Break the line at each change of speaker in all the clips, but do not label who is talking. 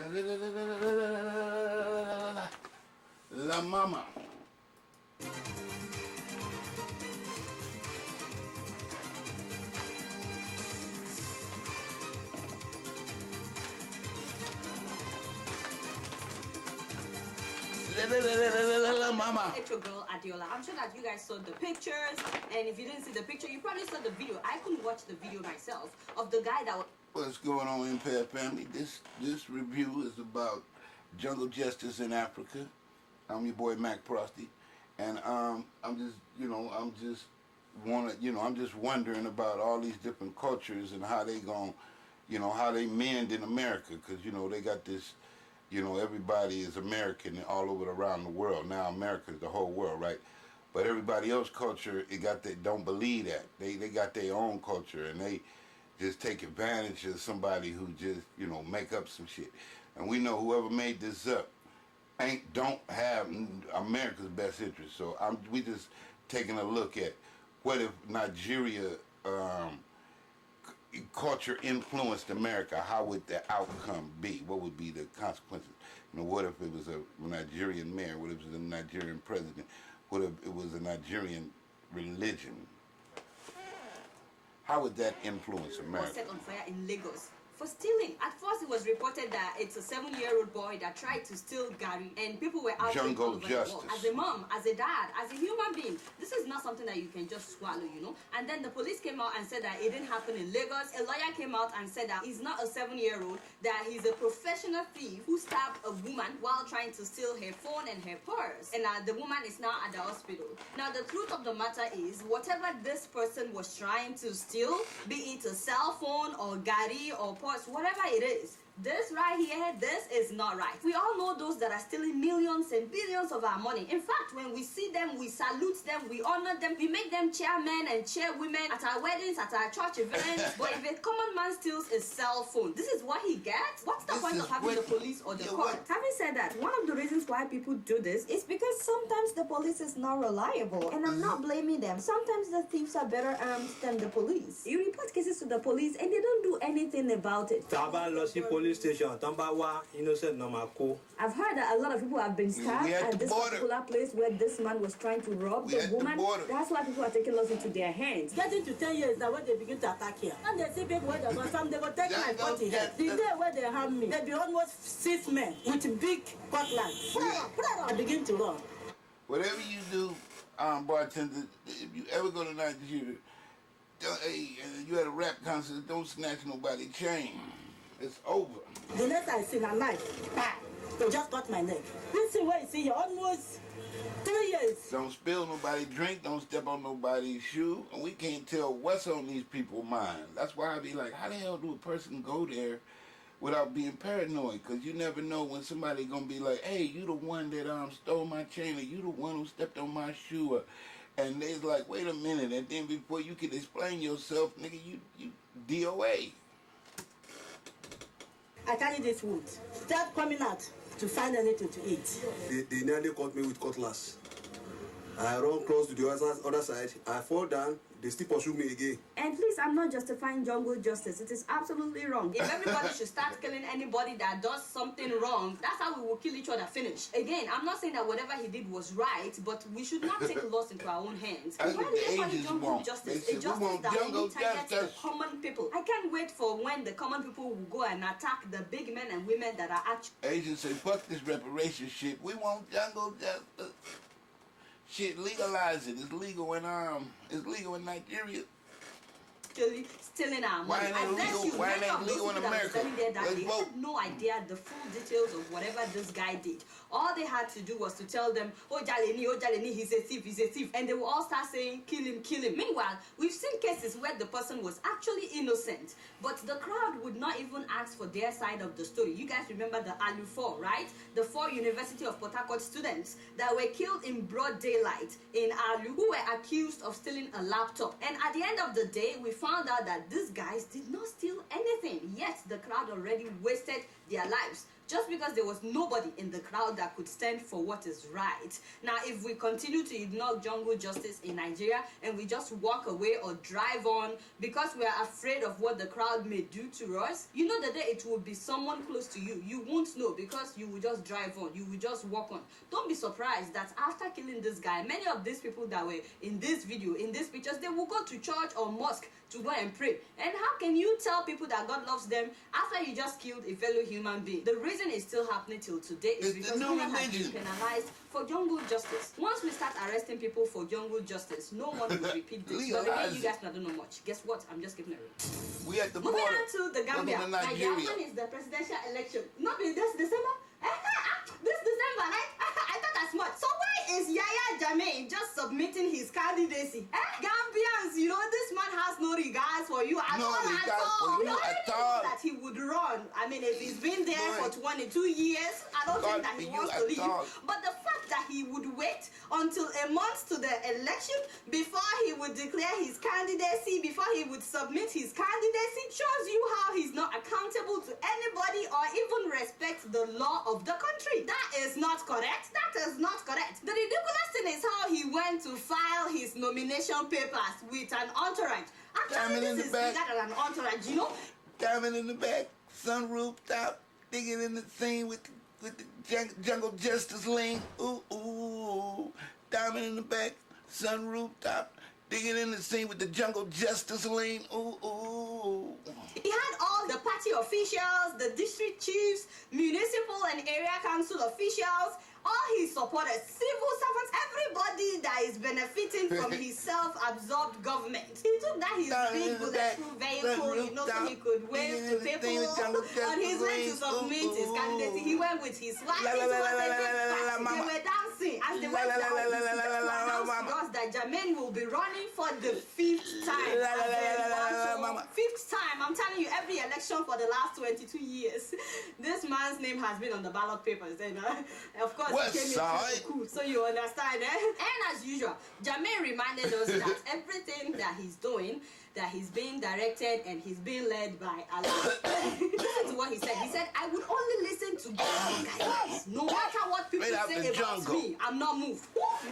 La mama. La mama.
Your girl Adiola. I'm sure that you guys saw the pictures, and if you didn't see the picture, you probably saw the video. I couldn't watch the video myself of the guy that was.
What's going on, Empire family? This review is about jungle justice in Africa. I'm your boy Mac Prosty, and I'm just wondering about all these different cultures and how they how they mend in America, because they got this. Everybody is American all over around the world. Now America is the whole world, right? But everybody else culture, don't believe that. They got their own culture, and they just take advantage of somebody who just, make up some shit. And we know whoever made this up don't have America's best interest. So we just taking a look at what if Nigeria culture influenced America. How would the outcome be? What would be the consequences? What if it was a Nigerian mayor? What if it was a Nigerian president? What if it was a Nigerian religion? How would that influence America?
Was set on fire in Lagos for stealing. At first, it was reported that it's a 7-year-old boy that tried to steal Gary, and people were out all over the world. As a mom, as a dad, as a human being, this is not something that you can just swallow, And then the police came out and said that it didn't happen in Lagos. A lawyer came out and said that he's not a 7-year-old, that he's a professional thief who stabbed a woman while trying to steal her phone and her purse, and the woman is now at the hospital. Now, the truth of the matter is, whatever this person was trying to steal, be it a cell phone or Gary or whatever it is, this right here, this is not right. We all know those that are stealing millions and billions of our money. In fact, when we see them, we salute them, we honor them, we make them chairmen and chairwomen at our weddings, at our church events. But if a common man steals a cell phone, this is what he gets? What's the point of having the police or the court? Having said that, one of the reasons why people do this is because sometimes the police is not reliable. And I'm not blaming them. Sometimes the thieves are better armed than the police. You report cases to the police and they don't do anything about it.
Police station, innocent Namako.
I've heard that a lot of people have been stabbed at this particular place where this man was trying to rob the woman. That's why people are taking laws into their hands.
Getting to 10 years now when they begin to attack here. And they see people where they go, some they go take my 40 heads. The day where they have me, they be almost 6 men with big cutlass. I begin to run.
Whatever you do, bartender, if you ever go to Nigeria, you had a rap concert, don't snatch nobody's chain. It's over.
The next I see a knife, they just cut my neck. This is where you see almost 3 years.
Don't spill nobody's drink, don't step on nobody's shoe, and we can't tell what's on these people's mind. That's why I be like, how the hell do a person go there without being paranoid? Because you never know when somebody gonna be like, hey, you the one that stole my chain, or you the one who stepped on my shoe, and they's like, wait a minute, and then before you can explain yourself, nigga, you DOA.
I carry this wood. Start coming out to find anything to eat.
They nearly caught me with cutlass. I run close to the other side. I fall down. They still pursue me again.
And please, I'm not justifying jungle justice. It is absolutely wrong. If everybody should start killing anybody that does something wrong, that's how we will kill each other, finish. Again, I'm not saying that whatever he did was right, but we should not take laws into our own hands.
That's
why
what
do
the
they call it
Asians
jungle
want.
justice?
They
A
said, we want
justice that
jungle
only targets the
justice.
common people. I can't wait for when the common people will go and attack the big men and women that are actually...
Asians say, fuck this reparation shit. We want jungle justice. Shit, legalize it. It's legal in Nigeria.
Stealing our money.
Why it ain't legal in America?
They had no idea the full details of whatever this guy did. All they had to do was to tell them, oh Jaleni, he's a thief. And they will all start saying, kill him. Meanwhile, we've seen cases where the person was actually innocent, but the crowd would not even ask for their side of the story. You guys remember the ALU 4, right? The 4 University of Port Harcourt students that were killed in broad daylight in ALU, who were accused of stealing a laptop. And at the end of the day, we found out that these guys did not steal anything, yet the crowd already wasted their lives just because there was nobody in the crowd that could stand for what is right. Now, if we continue to ignore jungle justice in Nigeria and we just walk away or drive on because we are afraid of what the crowd may do to us, you know the day it will be someone close to you. You won't know because you will just drive on. You will just walk on. Don't be surprised that after killing this guy, many of these people that were in this video, in these pictures, they will go to church or mosque to go and pray. And how can you tell people that God loves them after you just killed a fellow human being? The reason it's still happening till today is because women have been penalized for jungle justice. Once we start arresting people for jungle justice, no one will repeat this. But again, you guys don't know much. Guess what? I'm just giving it.
We at the
moving
border.
on to the Gambia. Nigeria. When is the presidential election? Not in this December? This December, right? I thought as much. So why is Yahya Jammeh just submitting his candidacy? Gambians, you know, this man has no regards for you at all. That he would run. I mean, if he's been there for 22 years, I don't think that he wants to leave. But the fact that he would wait until a month to the election before he would declare his candidacy, before he would submit his candidacy, shows you how he's not accountable to anybody or even respects the law of the country. That is not correct. That is not correct. The ridiculous thing is how he went to file his nomination papers with an entourage. Actually, this is bigger than an entourage, you know?
Diamond in the back, sunroof top, digging in the scene with the jungle justice lane. Ooh, ooh. Diamond in the back, sunroof top, digging in the scene with the jungle justice lane. Ooh, ooh.
He had all the party officials, the district chiefs, municipal and area council officials, all his supporters, civil servants, everybody that is benefiting from his self-absorbed government. He took that his big bulletproof vehicle, you know, so he could wave to people. On his way to submit his candidacy, he went with his wife. They were dancing as they went down. Announced that Jammeh will be running for the 5th time. 5th time. I'm telling you, every election for the last 22 years, this man's name has been on the ballot papers. And of course, so you understand, eh? And as usual, Jammeh reminded us that everything that he's doing, that he's being directed and he's being led by Allah. Listen to what he said. He said, I would only listen to God's guidance. No matter what people say about me, I'm not moved.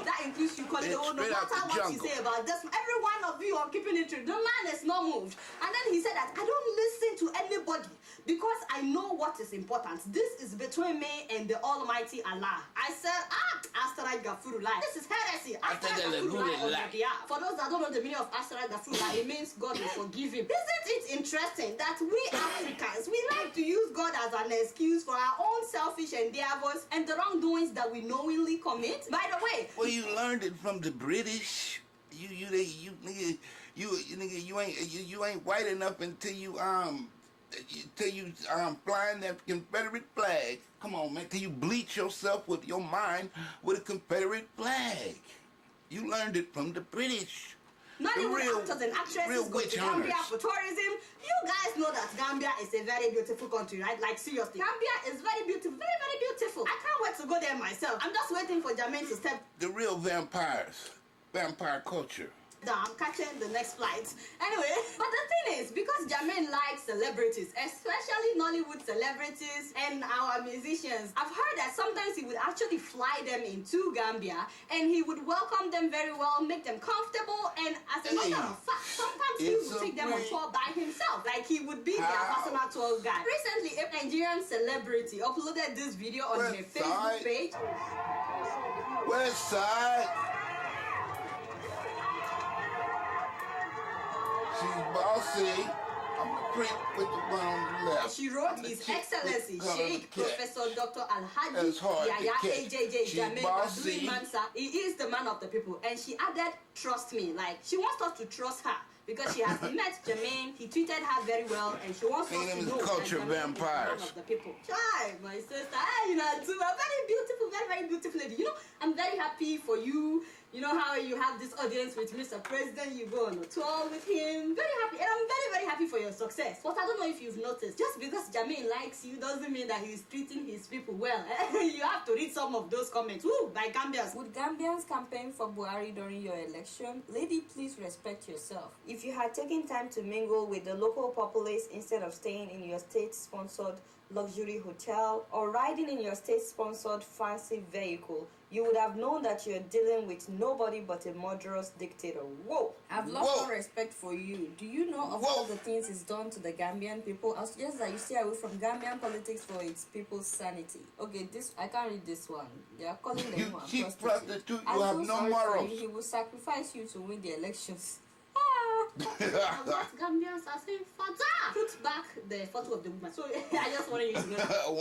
That includes you calling no matter what you say about this, every one of you are keeping it true. The man is not moved. And then he said that I don't listen to anybody because I know what is important. This is between me and the Almighty Allah. I said, Astaghfirullah Gafurullah. This is heresy. Astaghfirullah. For those that don't know the meaning of Astaghfirullah, it means God will forgive him. Isn't it interesting that we Africans, we like to use God as an excuse for our own selfish endeavors and the wrongdoings that we knowingly commit? By the way,
well, you learned it from the British. You ain't white enough until you flying that Confederate flag. Come on, man, till you bleach yourself with your mind with a Confederate flag. You learned it from the British.
Not even actors and actresses go to Gambia for tourism. You guys know that Gambia is a very beautiful country, right? Like, seriously. Gambia is very beautiful, very, very beautiful. I can't wait to go there myself. I'm just waiting for Jammeh to step.
The real vampires. Vampire culture.
I'm catching the next flight. Anyway, but the thing is, because Jammeh likes celebrities, especially Nollywood celebrities and our musicians, I've heard that sometimes he would actually fly them into Gambia and he would welcome them very well, make them comfortable, and as a matter of fact, sometimes he would take them on tour by himself. Like, he would be their personal tour guide. Recently, a Nigerian celebrity uploaded this video on her Facebook page.
West Side. She's bossy. I'm the prick with the one on the left.
She wrote His Excellency Sheikh Professor Dr. Alhaji Yahya AJJ Jammeh Baduri Mansa. He is the man of the people. And she added, trust me. Like, she wants us to trust her because she has met Jammeh. He treated her very well, and she wants us to know
culture
that Jammeh is the man of the people. Hi, my sister. Hey, you know, too. A very beautiful, very, very beautiful lady. You know, I'm very happy for you You know how you have this audience with Mr. President, you go on a tour with him. Very happy, and I'm very, very happy for your success. But I don't know if you've noticed, just because Jermaine likes you doesn't mean that he's treating his people well. You have to read some of those comments. Woo, by Gambians. Would Gambians campaign for Buhari during your election? Lady, please respect yourself. If you had taken time to mingle with the local populace instead of staying in your state-sponsored luxury hotel or riding in your state-sponsored fancy vehicle, you would have known that you're dealing with nobody but a murderous dictator. Whoa! I've lost all respect for you. Do you know of all the things he's done to the Gambian people? I suggest that you stay away from Gambian politics for its people's sanity. Okay, I can't read this one. They are calling them
you cheap prostitute, you have no morals.
He will sacrifice you to win the elections. What Gambians are saying, Father! Put back the photo of the woman. So I just wanted you to know.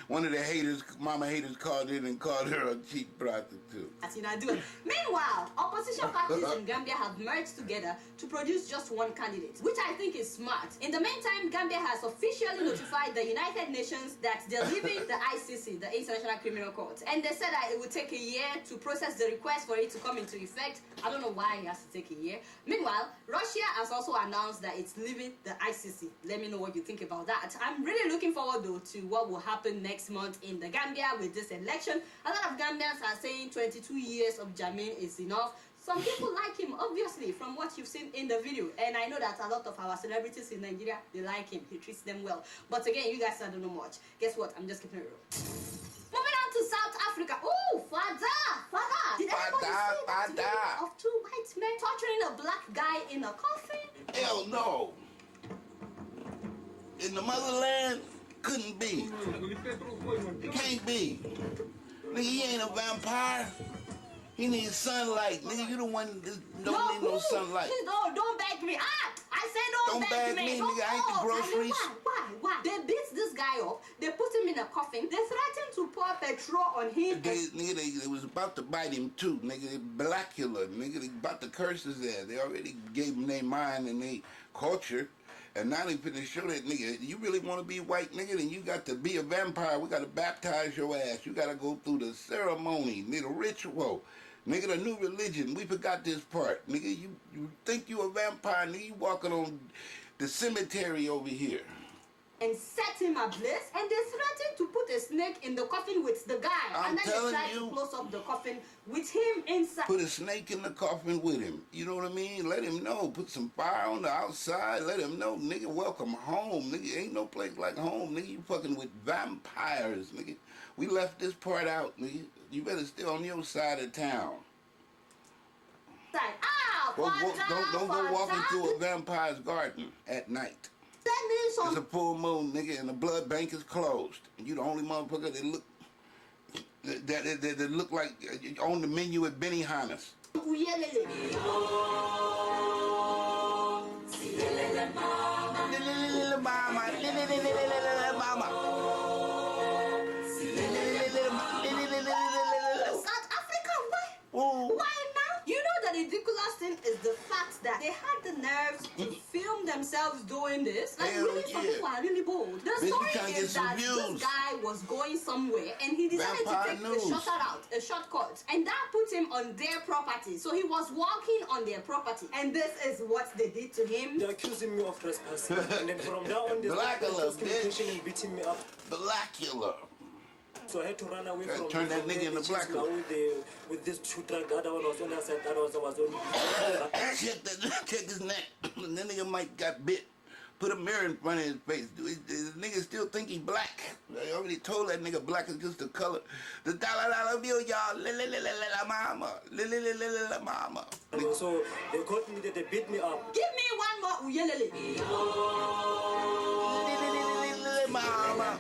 one of the haters, mama haters, called in and called her a cheap prostitute. As you know, do it. Meanwhile, opposition parties in Gambia have merged together to produce just one candidate, which I think is smart. In the meantime, Gambia has officially notified the United Nations that they're leaving the ICC, the International Criminal Court, and they said that it would take a year to process the request for it to come into effect. I don't know why it has to take a year. Meanwhile, Russia has also announced that it's leaving the ICC. Let me know what you think about that. I'm really looking forward though to what will happen next month in the Gambia with this election. A lot of Gambians are saying 22 years of Jammeh is enough. Some people like him, obviously, from what you've seen in the video. And I know that a lot of our celebrities in Nigeria, they like him. He treats them well. But again, you guys don't know much. Guess what? I'm just keeping it real. Moving on to South Africa. Oh, Father! Did anybody see that video of two white men torturing a black guy in a coffin?
Hell no. In the motherland, couldn't be. It can't be. Nigga, he ain't a vampire. He needs sunlight. Nigga, you the one that don't need no sunlight.
Please don't beg me. I said don't beg me.
Nigga, I ain't the groceries.
Why? They beat this guy up. They put him in a coffin. They threatened to pour petrol on him.
They was about to bite him too. Nigga, they Blackula. Nigga, they about to curse his ass. They already gave him their mind and their culture. And now they finna show that nigga, you really want to be white, nigga, then you got to be a vampire. We got to baptize your ass. You got to go through the ceremony, nigga, ritual. Nigga, the new religion. We forgot this part. Nigga, you think you a vampire, nigga, you walking on the cemetery over here.
And set him ablaze, and they threatened to put a snake in the coffin with the guy. And then they tried to close up the coffin with him inside.
Put a snake in the coffin with him. You know what I mean? Let him know. Put some fire on the outside. Let him know, nigga, welcome home. Nigga, ain't no place like home. Nigga, you fucking with vampires, nigga. We left this part out, nigga. You better stay on your side of town. Don't go walking through a vampire's garden at night. It's a full moon, nigga, and the blood bank is closed. And you the only motherfucker that look like on the menu at Benihana's.
South Africa, why now? You know the ridiculous thing is the fact that they had the nerves to film themselves doing this. Like, really, some people are really bold. The story is that this guy was going somewhere and he decided to take a shortcut, and that put him on their property. So he was walking on their property, and this is what they did to him.
They're accusing me of trespassing, and then from now on, they're communication and beating me up.
Blackula.
So I had to run away from
turn that nigga into Blackula.
With this two truck, the other one was on the side, the other one was on.
Check his neck. And that nigga Mike got bit. Put a mirror in front of his face. The nigga still think he black. I already told that nigga black is just the color. The dollar bill, y'all. Mama. Mama.
So they caught me, they beat me up.
Give me one more uyelele.
Mama.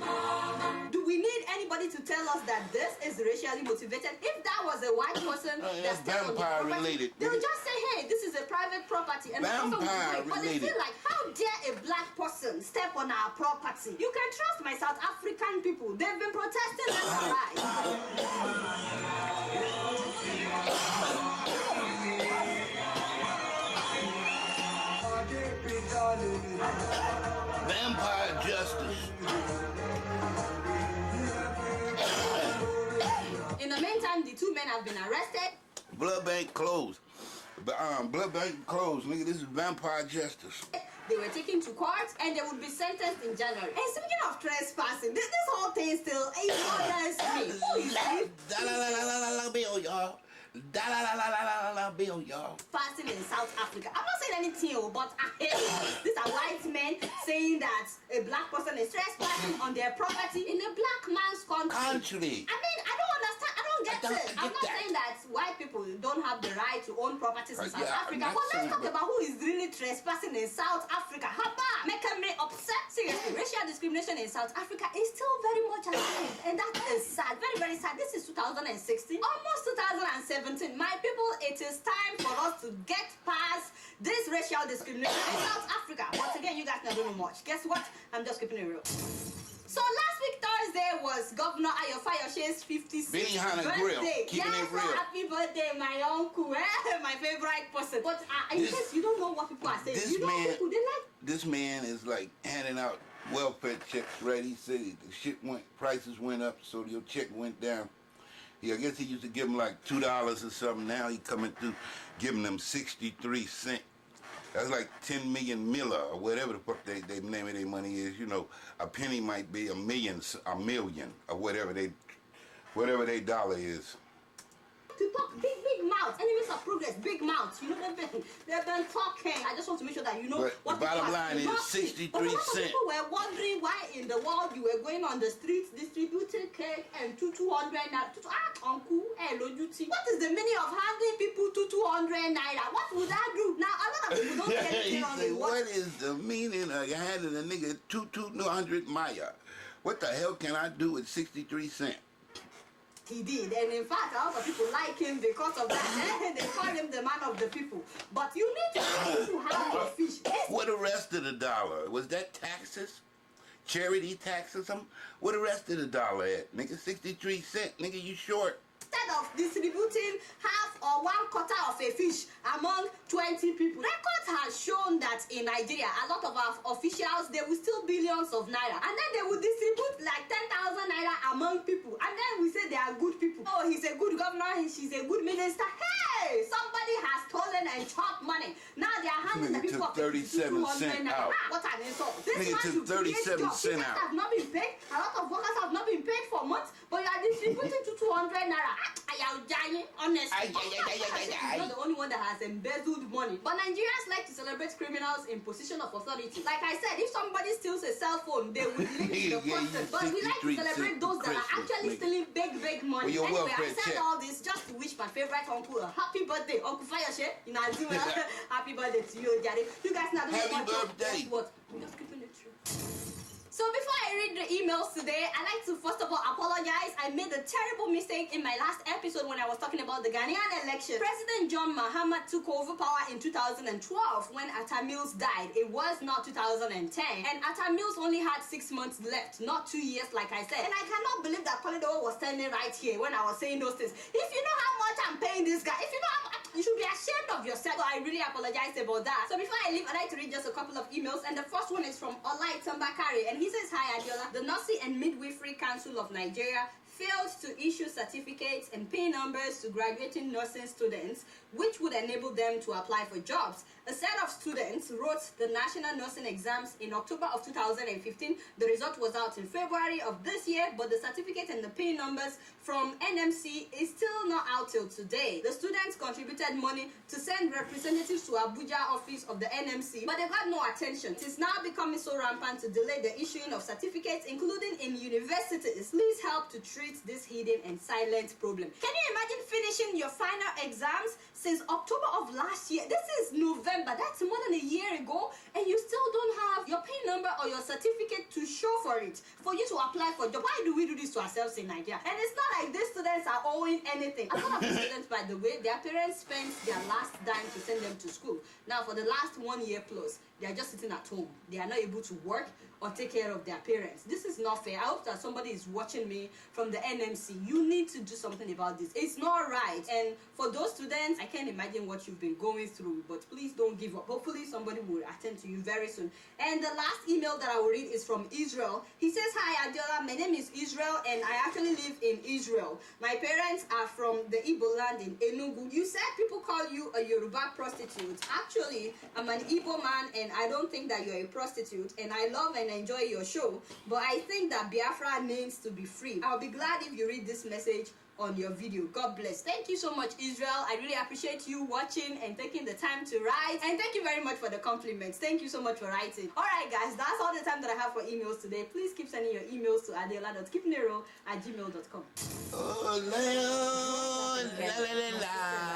Do we need anybody to tell us that this is racially motivated? If that was a white person that's
vampire related,
they'll just say, hey, this is a private property, and
vampire
but they feel like, how dare a black person step on our property? You can trust my South African people. They've been protesting their rights.
Vampire justice.
In the meantime, meantime, the two men have been arrested.
Blood bank closed. Blood bank closed. Nigga, this is vampire justice.
They were taken to court and they would be sentenced in January. And speaking of trespassing, this whole thing still bothers me. Who is this?
Bill, y'all. Bill, y'all.
Passing in South Africa. I'm not saying anything, but I hate it. These are white men saying that a black person is trespassing on their property in a black man's country. I mean, I don't understand. I don't get it. I'm not saying that white people don't have the right to own properties in South Africa, but let's talk about who is really trespassing in South Africa. Haba, making me upset. Seriously, racial discrimination in South Africa is still very much alive, and that is sad. Very, very sad. This is 2016, almost 2017. My people, it is time for us to get past this racial discrimination in South Africa. But again, you guys not doing much. Guess what? I'm just keeping it real. So last week Thursday was Governor Ayo Fayoshe's 56th birthday.
Keeping it real.
Happy birthday, my uncle, my favorite person. But in case you don't know what people are saying, you know people, they like.
This man is like handing out welfare checks, right? He said the prices went up, so your check went down. I guess he used to give them like $2 or something. Now he coming through giving them 63 cents. That's like 10 million miller or whatever the fuck they name of their money is. You know, a penny might be a million or whatever they dollar is.
To talk big mouths, enemies of progress, big mouths. You know, they've been talking. I just want to make sure that you know
but
what
the bottom line is 63 cents.
People were wondering why in the world you were going on the streets distributing cake and 200 naira. Uncle, what is the meaning of handing people 200 naira? What would that do? Now, a lot of people don't get anything on the
what is the meaning of handing a nigga 200 maya? What the hell can I do with 63 cents?
He did, and in fact, a lot of people like him because of that. They call him the man of the people. But you need to know who have your fish.
What the rest of the dollar? Was that taxes? Charity tax or something? What the rest of the dollar at? Nigga, 63 cents. Nigga, you short.
Instead of distributing half or 1/4 of a fish among 20 people, records have shown that in Nigeria, a lot of our officials, they will steal billions of naira, and then they will distribute like 10,000 naira among people, and then we say they are good people. Oh, he's a good governor, she's a good minister. Hey, somebody has stolen and chopped money. Now they are handing the people
took 37 cents out.
What an insult! This
nigga
man
took 37 cents out.
Have not been paid. A lot of workers have not been paid for months, but you are distributing to 200 naira. Honestly, he's not the only one that has embezzled money. But Nigerians like to celebrate criminals in position of authority. Like I said, if somebody steals a cell phone, they would link the person. But we like to celebrate those that are actually stealing big money.
Well,
anyway, I said all this just to wish my favorite uncle a happy birthday. Uncle Fayoshe, in Azuma. Happy birthday to you, Daddy. You guys now don't
happy birthday.
Guess what? I'm just keeping it true. So before I read the emails today, I'd like to first of all apologize. I made a terrible mistake in my last episode when I was talking about the Ghanaian election. President John Mahama took over power in 2012 when Atta Mills died. It was not 2010. And Atta Mills only had 6 months left, not 2 years like I said. And I cannot believe that Koledo was standing right here when I was saying those things. If you know how much I'm paying this guy, if you know how much, you should be ashamed of yourself. So I really apologize about that. So before I leave, I'd like to read just a couple of emails. And the first one is from Olai Tambakari. And he says, hi Adiola. The Nursing and Midwifery Council of Nigeria failed to issue certificates and pay numbers to graduating nursing students, which would enable them to apply for jobs. A set of students wrote the national nursing exams in October of 2015. The result was out in February of this year, but the certificate and the pay numbers from NMC is still not out till today. The students contributed money to send representatives to Abuja office of the NMC, but they got no attention. It is now becoming so rampant to delay the issuing of certificates, including in universities. Please help to treat this hidden and silent problem. Can you imagine finishing your final exams since October of last year? This is November. That's more than a year ago, and you still don't have your pin number or your certificate to show for it, for you to apply for a job. Why do we do this to ourselves in Nigeria? And it's not like these students are owing anything. A lot of the students, by the way, their parents spent their last dime to send them to school. Now, for the last 1 year plus, They are just sitting at home. They are not able to work or take care of their parents. This is not fair. I hope that somebody is watching me from the NMC. You need to do something about this. It's not right. And for those students, I can't imagine what you've been going through, but please don't give up. Hopefully somebody will attend to you very soon. And the last email that I will read is from Israel. He says, "Hi Adiola, my name is Israel and I actually live in Israel. My parents are from the Igbo land in Enugu. You said people call you a Yoruba prostitute. Actually, I'm an Igbo man and I don't think that you're a prostitute, and I love and enjoy your show, but I think that Biafra needs to be free. I'll be glad if you read this message on your video. God bless." Thank you so much, Israel. I really appreciate you watching and taking the time to write, and thank you very much for the compliments. Thank you so much for writing. All right guys, that's all the time that I have for emails today. Please keep sending your emails to adeola.kipnero@gmail.com.
Oh, la, la, la, la.